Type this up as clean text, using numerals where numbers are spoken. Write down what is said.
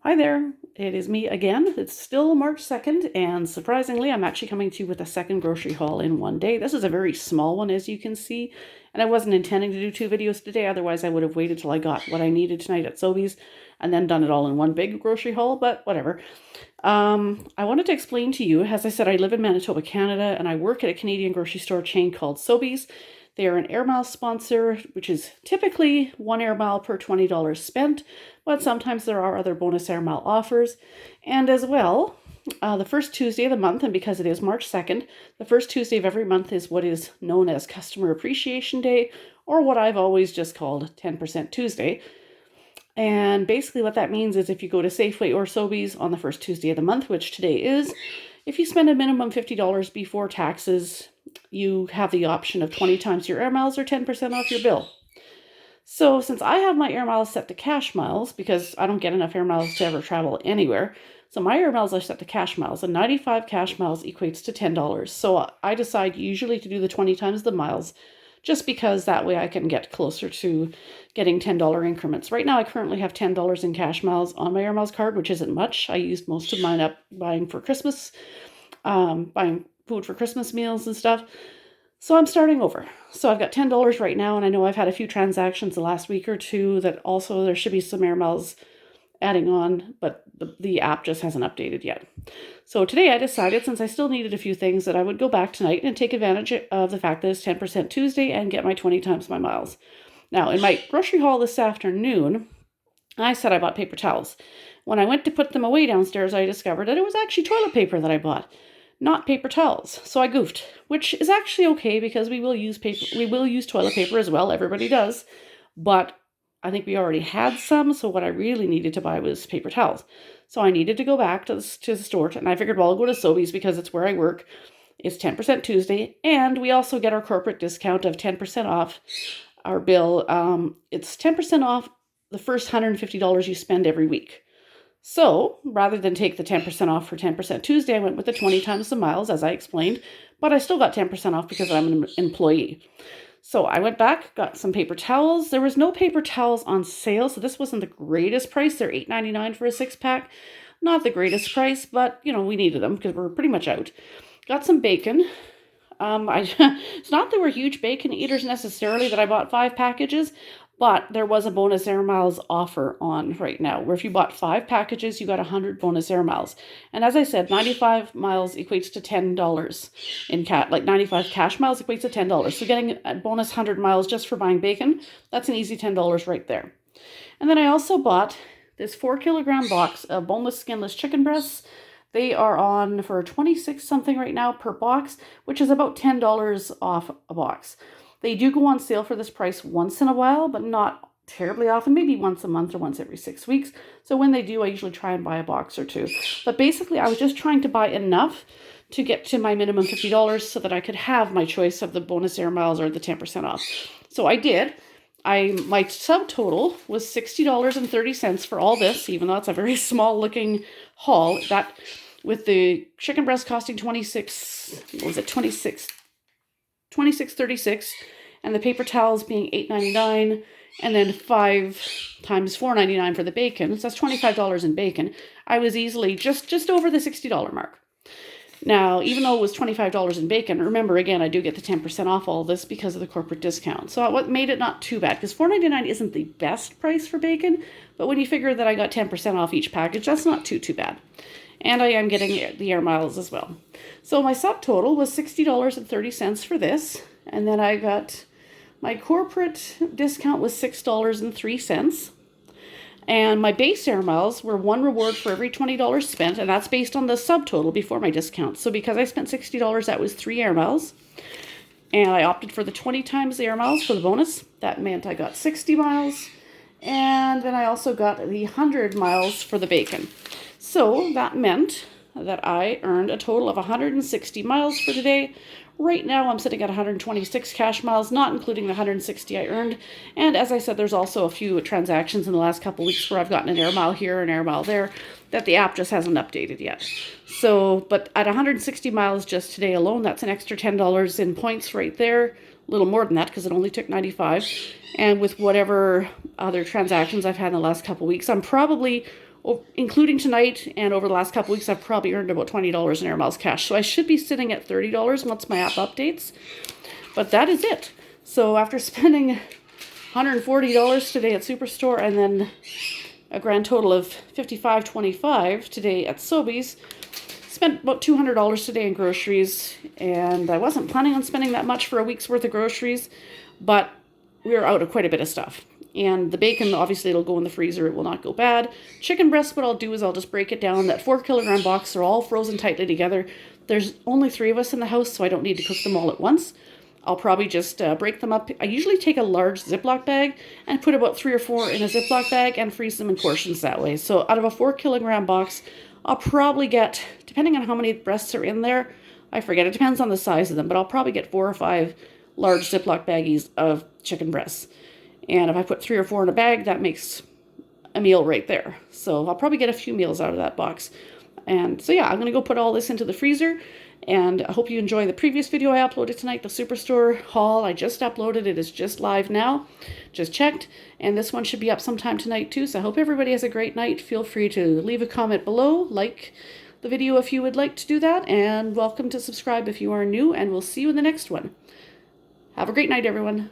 Hi there, it is me again. It's still March 2nd, and surprisingly, I'm actually coming to you with a second grocery haul in one day. This is a very small one, as you can see, and I wasn't intending to do two videos today, otherwise I would have waited till I got what I needed tonight at Sobeys and then done it all in one big grocery haul, but whatever. I wanted to explain to you, as I said, I live in Manitoba, Canada, and I work at a Canadian grocery store chain called Sobeys. They are an air mile sponsor, which is typically 1 air mile per $20 spent, but sometimes there are other bonus air mile offers. And as well, the first Tuesday of the month, and because it is March 2nd, the first Tuesday of every month is what is known as Customer Appreciation Day, or what I've always just called 10% Tuesday. And basically what that means is if you go to Safeway or Sobeys on the first Tuesday of the month, which today is, if you spend a minimum $50 before taxes, you have the option of 20 times your air miles or 10% off your bill. So since I have my air miles set to cash miles, because I don't get enough air miles to ever travel anywhere, so my air miles are set to cash miles, and 95 cash miles equates to $10. So I decide usually to do the 20 times the miles, just because that way I can get closer to getting $10 increments. Right now I currently have $10 in cash miles on my air miles card, which isn't much. I used most of mine up buying for Christmas, buying food for Christmas meals and stuff. So I'm starting over. So I've got $10 right now, and I know I've had a few transactions the last week or two that also there should be some air miles adding on, but the app just hasn't updated yet. So today I decided, since I still needed a few things, that I would go back tonight and take advantage of the fact that it's 10% Tuesday and get my 20 times my miles. Now, in my grocery haul this afternoon, I said I bought paper towels. When I went to put them away downstairs, I discovered that it was actually toilet paper that I bought, not paper towels. So I goofed, which is actually okay because we will use toilet paper as well. Everybody does. But I think we already had some, so what I really needed to buy was paper towels. So I needed to go back to the store, and I figured, well, I'll go to Sobeys because it's where I work. It's 10% Tuesday, and we also get our corporate discount of 10% off our bill. It's 10% off the first $150 you spend every week. So rather than take the 10% off for 10% Tuesday, I went with the 20 times the miles, as I explained, but I still got 10% off because I'm an employee. So I went back, got some paper towels. There was no paper towels on sale, so this wasn't the greatest price. They're $8.99 for a 6-pack. Not the greatest price, but, we needed them because we're pretty much out. Got some bacon. It's not that we're huge bacon eaters necessarily that I bought 5 packages, but there was a bonus air miles offer on right now, where if you bought 5 packages, you got 100 bonus air miles. And as I said, 95 miles equates to $10 in 95 cash miles equates to $10. So getting a bonus 100 miles just for buying bacon, that's an easy $10 right there. And then I also bought this 4-kilogram box of boneless, skinless chicken breasts. They are on for 26 something right now per box, which is about $10 off a box. They do go on sale for this price once in a while, but not terribly often, maybe once a month or once every 6 weeks. So when they do, I usually try and buy a box or two. But basically, I was just trying to buy enough to get to my minimum $50 so that I could have my choice of the bonus air miles or the 10% off. So I did. My subtotal was $60.30 for all this, even though it's a very small looking haul. That with the chicken breast costing $26.36, and the paper towels being $8.99, and then 5 times $4.99 for the bacon. So that's $25 in bacon. I was easily just over the $60 mark. Now, even though it was $25 in bacon, remember, again, I do get the 10% off all this because of the corporate discount. So what made it not too bad, because $4.99 isn't the best price for bacon, but when you figure that I got 10% off each package, that's not too bad. And I am getting the air miles as well. So my subtotal was $60.30 for this. And then I got my corporate discount was $6.03. And my base air miles were 1 reward for every $20 spent. And that's based on the subtotal before my discount. So because I spent $60, that was 3 air miles. And I opted for the 20 times the air miles for the bonus. That meant I got 60 miles. And then I also got the 100 miles for the bacon. So that meant that I earned a total of 160 miles for today. Right now I'm sitting at 126 cash miles, not including the 160 I earned. And as I said, there's also a few transactions in the last couple weeks where I've gotten an air mile here, an air mile there, that the app just hasn't updated yet. So, but at 160 miles just today alone, that's an extra $10 in points right there. little more than that because it only took 95. And with whatever other transactions I've had in the last couple weeks, I'm probably, including tonight and over the last couple weeks, I've probably earned about $20 in Air Miles cash. So I should be sitting at $30 once my app updates. But that is it. So after spending $140 today at Superstore and then a grand total of $55.25 today at Sobeys, spent about $200 today in groceries, and I wasn't planning on spending that much for a week's worth of groceries, but we were out of quite a bit of stuff. And the bacon, obviously, it'll go in the freezer. It will not go bad. Chicken breast, what I'll do is I'll just break it down. That 4-kilogram box, they're all frozen tightly together. There's only 3 of us in the house, so I don't need to cook them all at once. I'll probably just break them up. I usually take a large Ziploc bag and put about 3 or 4 in a Ziploc bag and freeze them in portions that way. So out of a 4-kilogram box, I'll probably get, depending on how many breasts are in there, I forget, it depends on the size of them, but I'll probably get 4 or 5 large Ziploc baggies of chicken breasts. And if I put 3 or 4 in a bag, that makes a meal right there. So I'll probably get a few meals out of that box. And so yeah, I'm going to go put all this into the freezer. And I hope you enjoy the previous video I uploaded tonight, the Superstore haul. I just uploaded it. It's just live now. Just checked. And this one should be up sometime tonight too. So I hope everybody has a great night. Feel free to leave a comment below. Like the video if you would like to do that. And welcome to subscribe if you are new. And we'll see you in the next one. Have a great night, everyone.